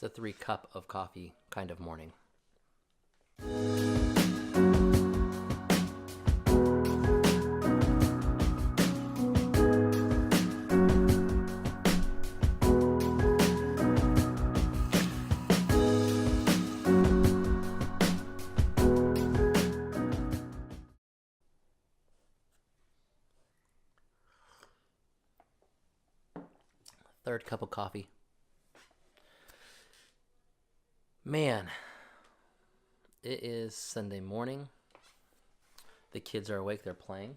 It's a 3 cup of coffee kind of morning. Third cup of coffee. Man, it is Sunday morning. The kids are awake, they're playing.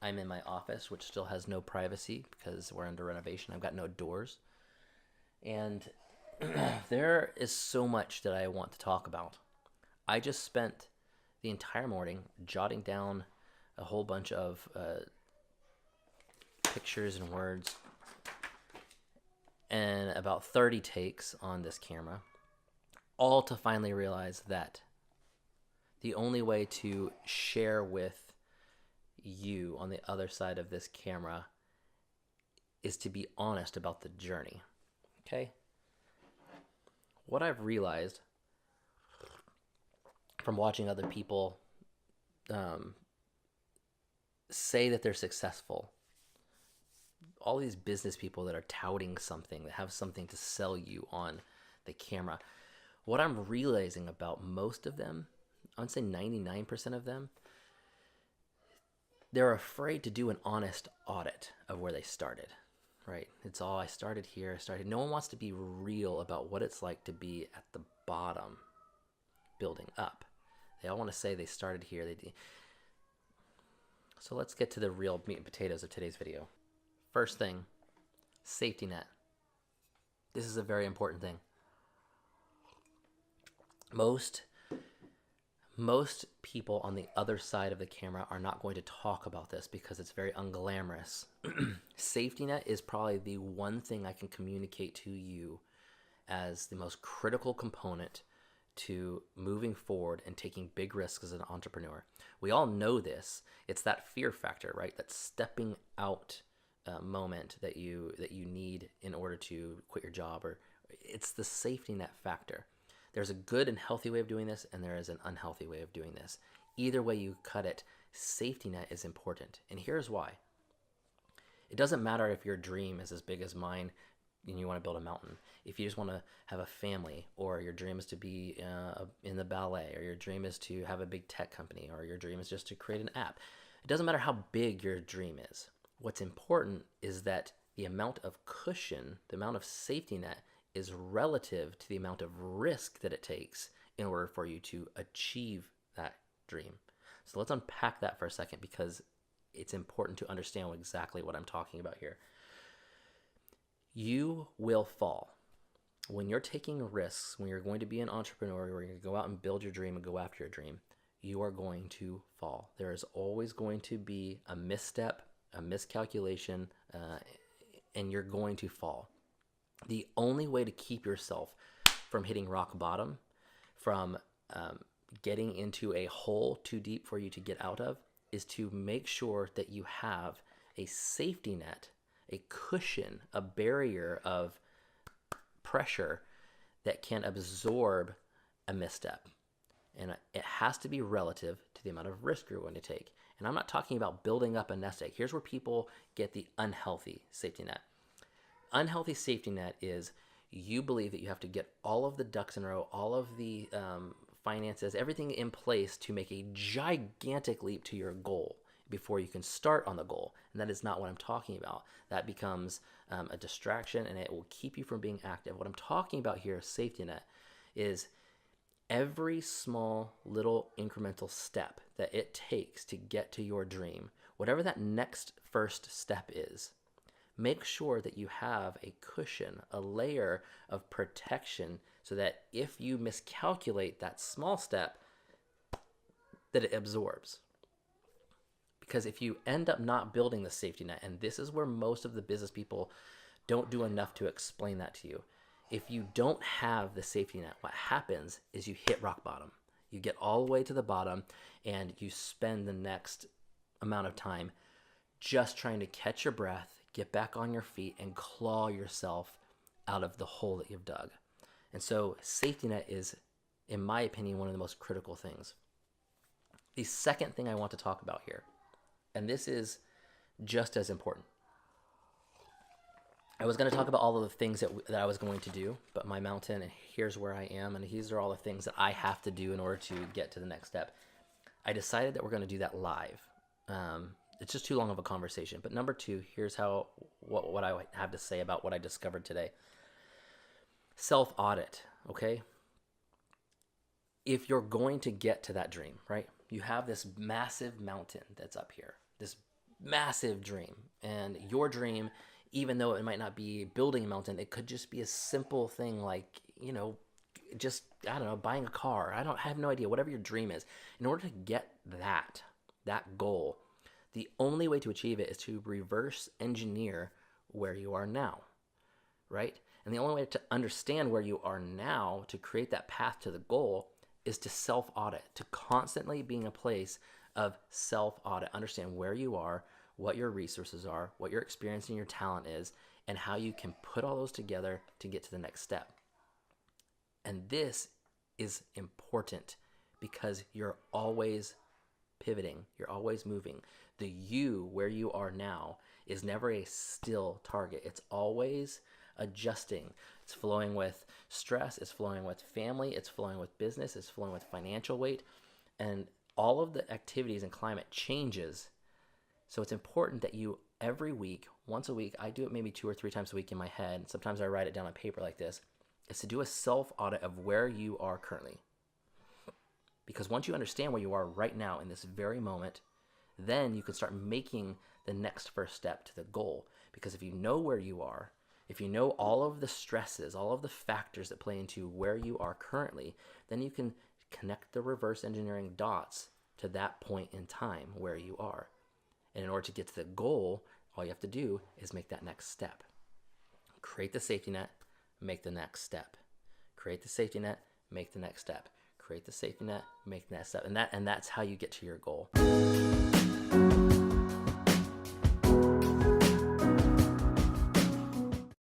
I'm in my office, which still has no privacy because we're under renovation. I've got no doors. And there is so much that I want to talk about. I just spent the entire morning jotting down a whole bunch of pictures and words and about 30 takes on this camera, all to finally realize that the only way to share with you on the other side of this camera is to be honest about the journey. Okay? What I've realized from watching other people say that they're successful, all these business people that are touting something, that have something to sell you on the camera, what I'm realizing about most of them, I'd say 99% of them, they're afraid to do an honest audit of where they started, right? It's all, I started here, no one wants to be real about what it's like to be at the bottom, building up. They all want to say they started here. So let's get to the real meat and potatoes of today's video. First thing, safety net. This is a very important thing. Most people on the other side of the camera are not going to talk about this because it's very unglamorous. Safety net is probably the one thing I can communicate to you as the most critical component to moving forward and taking big risks as an entrepreneur. We all know this. It's that fear factor, right? That stepping out moment that you need in order to quit your job, or it's the safety net factor. There's a good and healthy way of doing this, and there is an unhealthy way of doing this. Either way you cut it, safety net is important. And here's why. It doesn't matter if your dream is as big as mine and you want to build a mountain. If you just want to have a family, or your dream is to be in the ballet, or your dream is to have a big tech company, or your dream is just to create an app. It doesn't matter how big your dream is. What's important is that the amount of cushion, the amount of safety net, is relative to the amount of risk that it takes in order for you to achieve that dream. So let's unpack that for a second, because it's important to understand exactly what I'm talking about here. You will fall. When you're taking risks, when you're going to be an entrepreneur, you're going to go out and build your dream and go after your dream, you are going to fall. There is always going to be a misstep, a miscalculation, and you're going to fall. The only way to keep yourself from hitting rock bottom, from getting into a hole too deep for you to get out of, is to make sure that you have a safety net, a cushion, a barrier of pressure that can absorb a misstep. And it has to be relative to the amount of risk you're going to take. And I'm not talking about building up a nest egg. Here's where people get the unhealthy safety net. Unhealthy safety net is you believe that you have to get all of the ducks in a row, all of the finances, everything in place to make a gigantic leap to your goal before you can start on the goal. And that is not what I'm talking about. That becomes a distraction, and it will keep you from being active. What I'm talking about here, safety net, is every small little incremental step that it takes to get to your dream, whatever that next first step is, make sure that you have a cushion, a layer of protection, so that if you miscalculate that small step, that it absorbs. Because if you end up not building the safety net, and this is where most of the business people don't do enough to explain that to you, if you don't have the safety net, what happens is you hit rock bottom. You get all the way to the bottom, and you spend the next amount of time just trying to catch your breath, get back on your feet, and claw yourself out of the hole that you've dug. And so safety net is, in my opinion, one of the most critical things. The second thing I want to talk about here, and this is just as important. I was going to talk about all of the things that I was going to do, but my mountain, and here's where I am, and these are all the things that I have to do in order to get to the next step. I decided that we're going to do that live. It's just too long of a conversation. But number two, here's what I have to say about what I discovered today. Self-audit, okay? If you're going to get to that dream, right? You have this massive mountain that's up here, this massive dream. And your dream, even though it might not be building a mountain, it could just be a simple thing like, just, I don't know, buying a car. I have no idea, whatever your dream is. In order to get that goal, the only way to achieve it is to reverse engineer where you are now, right? And the only way to understand where you are now to create that path to the goal is to self-audit, to constantly be in a place of self-audit. Understand where you are, what your resources are, what your experience and your talent is, and how you can put all those together to get to the next step. And this is important because you're always pivoting, you're always moving. The you, where you are now, is never a still target. It's always adjusting. It's flowing with stress, it's flowing with family, it's flowing with business, it's flowing with financial weight, and all of the activities and climate changes. So it's important that you every week, once a week, I do it maybe 2 or 3 times a week in my head. Sometimes I write it down on paper like this, is to do a self-audit of where you are currently. Because once you understand where you are right now in this very moment, then you can start making the next first step to the goal. Because if you know where you are, if you know all of the stresses, all of the factors that play into where you are currently, then you can connect the reverse engineering dots to that point in time where you are. And in order to get to the goal, all you have to do is make that next step. Create the safety net, make the next step. Create the safety net, make the next step. Create the safety net, make the next step. And that's how you get to your goal.